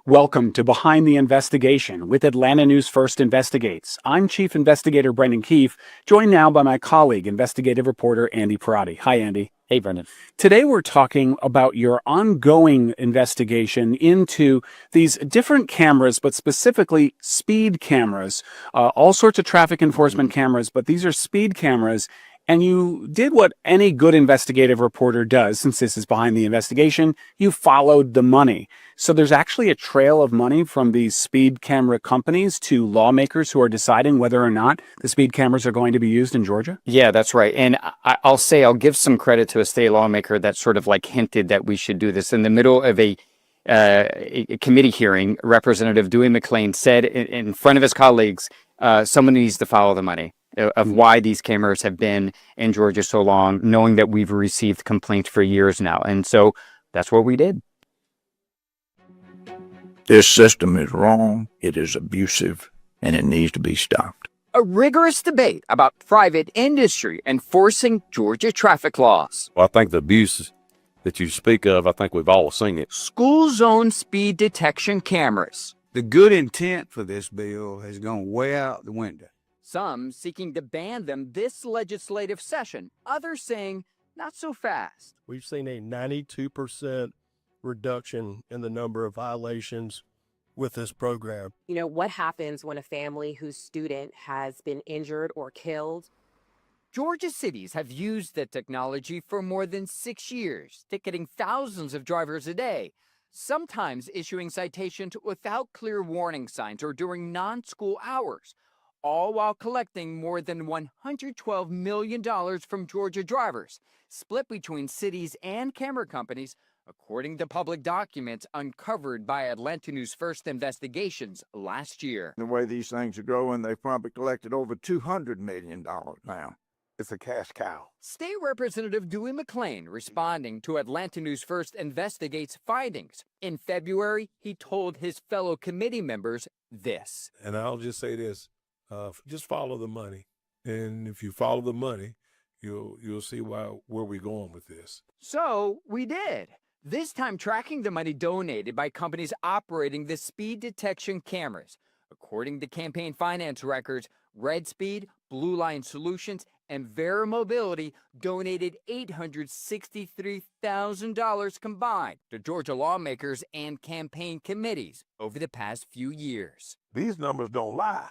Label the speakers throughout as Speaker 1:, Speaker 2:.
Speaker 1: Welcome to Behind the Investigation with Atlanta News First Investigates. I'm Chief Investigator Brendan Keefe, joined now by my colleague, investigative reporter Andy Parati. Hi, Andy.
Speaker 2: Hey, Brendan.
Speaker 1: Today we're talking about your ongoing investigation into these different cameras, but specifically speed cameras, all sorts of traffic enforcement cameras, but these are speed cameras. And you did what any good investigative reporter does, since this is Behind the Investigation. You followed the money. So there's actually a trail of money from these speed camera companies to lawmakers who are deciding whether or not the speed cameras are going to be used in Georgia?
Speaker 2: Yeah, that's right. And I'll give some credit to a state lawmaker that sort of like hinted that we should do this. In the middle of a committee hearing, Representative Dewey McClain said in front of his colleagues, someone needs to follow the money of why these cameras have been in Georgia so long, knowing that we've received complaints for years now. And so that's what we did.
Speaker 3: This system is wrong, it is abusive, and it needs to be stopped.
Speaker 2: A rigorous debate about private industry enforcing Georgia traffic laws.
Speaker 4: Well, I think the abuse that you speak of, I think we've all seen it.
Speaker 2: School zone speed detection cameras.
Speaker 5: The good intent for this bill has gone way out the window.
Speaker 2: Some seeking to ban them this legislative session, others saying not so fast.
Speaker 6: We've seen a 92% reduction in the number of violations with this program.
Speaker 7: You know, what happens when a family whose student has been injured or killed?
Speaker 2: Georgia cities have used the technology for more than 6 years, ticketing thousands of drivers a day, sometimes issuing citations without clear warning signs or during non-school hours, all while collecting more than $112 million from Georgia drivers, split between cities and camera companies, according to public documents uncovered by Atlanta News First Investigations last year.
Speaker 3: The way these things are growing, they've probably collected over $200 million now. It's a cash cow.
Speaker 2: State Representative Dewey McClain responding to Atlanta News First Investigates findings. In February, he told his fellow committee members this.
Speaker 6: And I'll just say this, just follow the money. And if you follow the money, you'll see where we're going with this.
Speaker 2: So we did. This time tracking the money donated by companies operating the speed detection cameras. According to campaign finance records, Red Speed, Blue Line Solutions, and Vera Mobility donated $863,000 combined to Georgia lawmakers and campaign committees over the past few years.
Speaker 6: These numbers don't lie.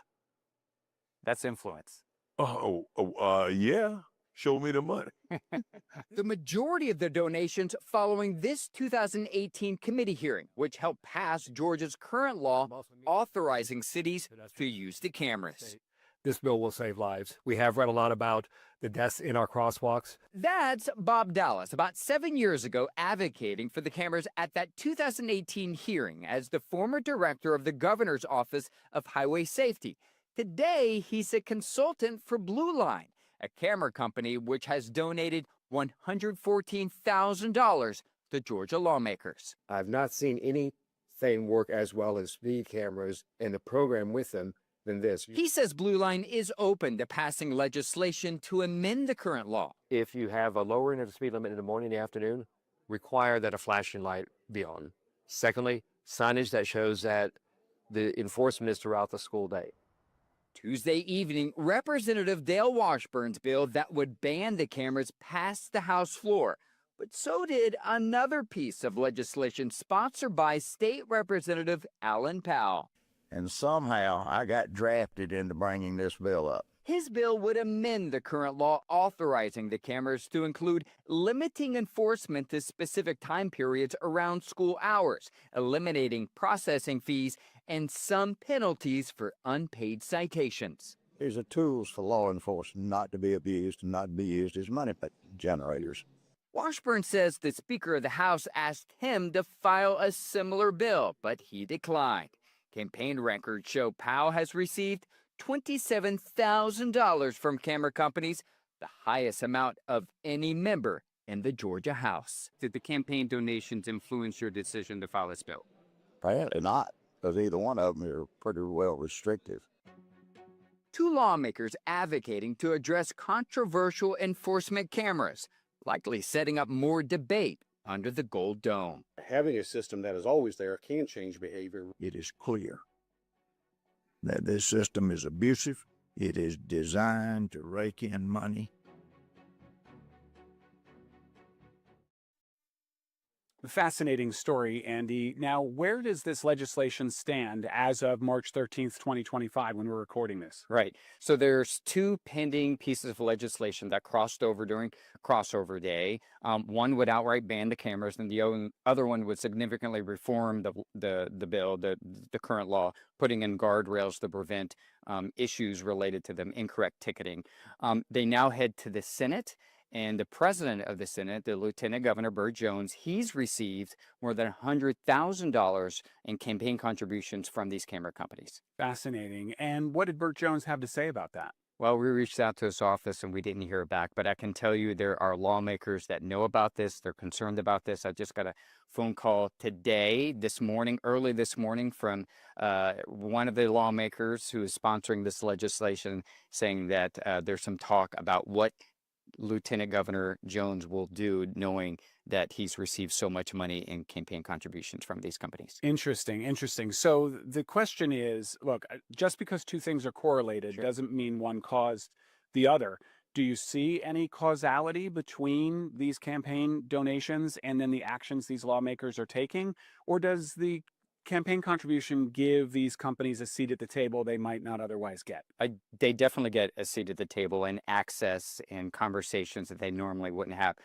Speaker 1: That's influence.
Speaker 6: Yeah. Show me the money.
Speaker 2: The majority of the donations following this 2018 committee hearing, which helped pass Georgia's current law authorizing cities to use the cameras.
Speaker 8: This bill will save lives. We have read a lot about the deaths in our crosswalks.
Speaker 2: That's Bob Dallas, about 7 years ago, advocating for the cameras at that 2018 hearing as the former director of the governor's office of highway safety. Today, he's a consultant for Blue Line, a camera company which has donated $114,000 to Georgia lawmakers.
Speaker 8: I've not seen anything work as well as speed cameras and the program with them than this.
Speaker 2: He says Blue Line is open to passing legislation to amend the current law.
Speaker 8: If you have a lowering of the speed limit in the morning and the afternoon, require that a flashing light be on. Secondly, signage that shows that the enforcement is throughout the school day.
Speaker 2: Tuesday evening, Representative Dale Washburn's bill that would ban the cameras passed the House floor. But so did another piece of legislation sponsored by State Representative Alan Powell.
Speaker 3: And somehow I got drafted into bringing this bill up.
Speaker 2: His bill would amend the current law authorizing the cameras to include limiting enforcement to specific time periods around school hours, eliminating processing fees, and some penalties for unpaid citations.
Speaker 3: These are tools for law enforcement not to be abused and not to be used as money generators.
Speaker 2: Washburn says the Speaker of the House asked him to file a similar bill, but he declined. Campaign records show Powell has received $27,000 from camera companies, the highest amount of any member in the Georgia House.
Speaker 1: Did the campaign donations influence your decision to file this bill?
Speaker 3: Apparently not, because either one of them are pretty well restrictive.
Speaker 2: Two lawmakers advocating to address controversial enforcement cameras. likely setting up more debate under the Gold Dome.
Speaker 9: Having a system that is always there can change behavior.
Speaker 3: It is clear that this system is abusive. It is designed to rake in money.
Speaker 1: Fascinating story, Andy. Now, where does this legislation stand as of March 13th, 2025, when we're recording this?
Speaker 2: Right. So there's two pending pieces of legislation that crossed over during crossover day. One would outright ban the cameras, and the other one would significantly reform the bill, the current law, putting in guardrails to prevent issues related to the incorrect ticketing. They now head to the Senate. And the president of the Senate, the Lieutenant Governor Burt Jones, he's received more than $100,000 in campaign contributions from these camera companies.
Speaker 1: Fascinating. And what did Burt Jones have to say about that?
Speaker 2: Well, we reached out to his office and we didn't hear back, but I can tell you there are lawmakers that know about this. They're concerned about this. I just got a phone call this morning, early this morning, from one of the lawmakers who is sponsoring this legislation, saying that there's some talk about what Lieutenant Governor Jones will do, knowing that he's received so much money in campaign contributions from these companies.
Speaker 1: Interesting. So the question is, look, just because two things are correlated doesn't mean one caused the other. Do you see any causality between these campaign donations and then the actions these lawmakers are taking? Or does the campaign contribution give these companies a seat at the table they might not otherwise get?
Speaker 2: They definitely get a seat at the table and access and conversations that they normally wouldn't have.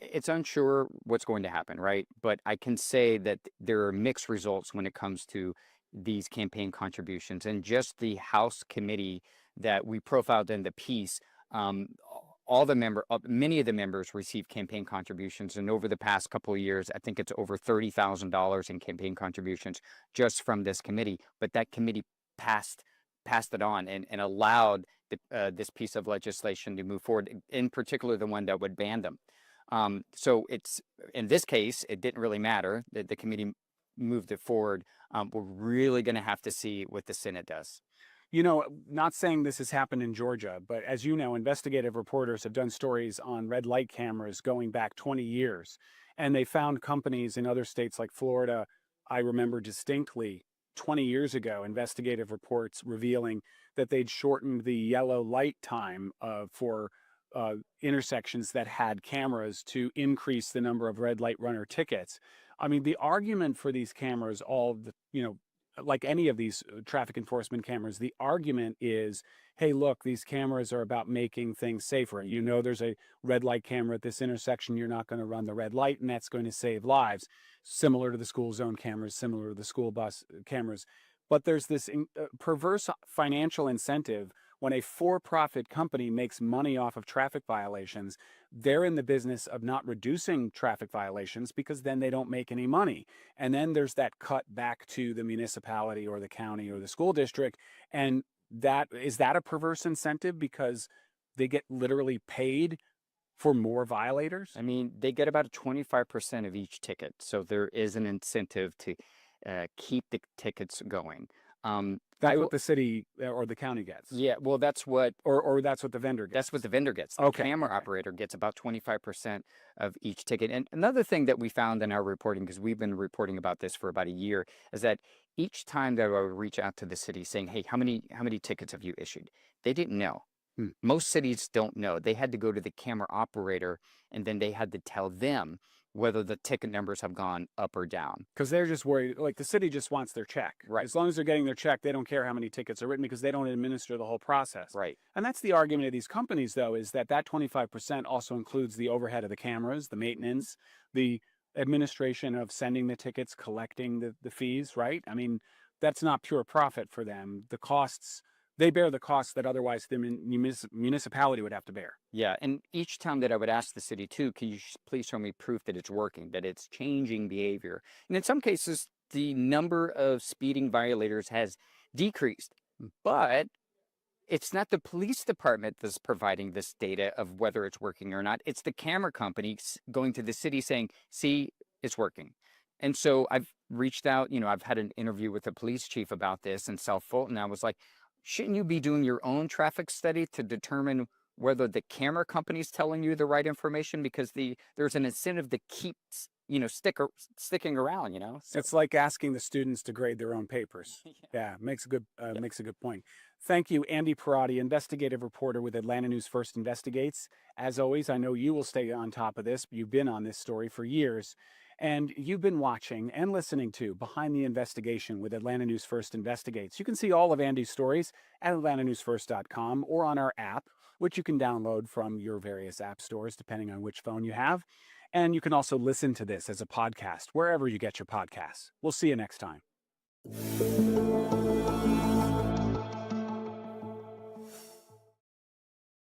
Speaker 2: It's unsure what's going to happen, right? But I can say that there are mixed results when it comes to these campaign contributions. And just the House committee that we profiled in the piece, many of the members received campaign contributions, and over the past couple of years, I think it's over $30,000 in campaign contributions just from this committee. But that committee passed it on and allowed this piece of legislation to move forward, in particular the one that would ban them. So it's, in this case, it didn't really matter that the committee moved it forward. We're really going to have to see what the Senate does.
Speaker 1: You know, not saying this has happened in Georgia, but as you know, investigative reporters have done stories on red light cameras going back 20 years. And they found companies in other states like Florida. I remember distinctly 20 years ago, investigative reports revealing that they'd shortened the yellow light time for intersections that had cameras to increase the number of red light runner tickets. I mean, the argument for these cameras, like any of these traffic enforcement cameras, the argument is, hey, look, these cameras are about making things safer. You know, there's a red light camera at this intersection. You're not going to run the red light, and that's going to save lives. Similar to the school zone cameras, similar to the school bus cameras. But there's this perverse financial incentive. When a for-profit company makes money off of traffic violations, they're in the business of not reducing traffic violations because then they don't make any money. And then there's that cut back to the municipality or the county or the school district. And is that a perverse incentive because they get literally paid for more violators?
Speaker 2: I mean, they get about 25% of each ticket. So there is an incentive to keep the tickets going.
Speaker 1: That's what the city or the county gets.
Speaker 2: Yeah, well, that's what,
Speaker 1: or that's what the vendor gets.
Speaker 2: That's what the vendor gets. The
Speaker 1: Okay,
Speaker 2: camera
Speaker 1: okay.
Speaker 2: operator gets about 25% of each ticket. And another thing that we found in our reporting, because we've been reporting about this for about a year, is that each time that I would reach out to the city saying, hey, how many tickets have you issued? They didn't know. Most cities don't know. They had to go to the camera operator, and then they had to tell them whether the ticket numbers have gone up or down.
Speaker 1: Because they're just worried, like the city just wants their check.
Speaker 2: Right.
Speaker 1: As long as they're getting their check, they don't care how many tickets are written because they don't administer the whole process.
Speaker 2: Right.
Speaker 1: And that's the argument of these companies, though, is that 25% also includes the overhead of the cameras, the maintenance, the administration of sending the tickets, collecting the fees, right? I mean, that's not pure profit for them. The costs, they bear the costs that otherwise the municipality would have to bear.
Speaker 2: Yeah, and each time that I would ask the city too, can you please show me proof that it's working, that it's changing behavior? And in some cases, the number of speeding violators has decreased, but it's not the police department that's providing this data of whether it's working or not. It's the camera companies going to the city saying, see, it's working. And so I've reached out, I've had an interview with the police chief about this in South Fulton. I was like, shouldn't you be doing your own traffic study to determine whether the camera company's telling you the right information, because there's an incentive to keep sticking around. So,
Speaker 1: It's like asking the students to grade their own papers. Yeah, makes a good point. Thank you, Andy Perotti, investigative reporter with Atlanta News First Investigates. As always, I know you will stay on top of this. You've been on this story for years, and you've been watching and listening to Behind the Investigation with Atlanta News First Investigates. You can see all of Andy's stories at atlantanewsfirst.com or on our app, which you can download from your various app stores, depending on which phone you have. And you can also listen to this as a podcast, wherever you get your podcasts. We'll see you next time.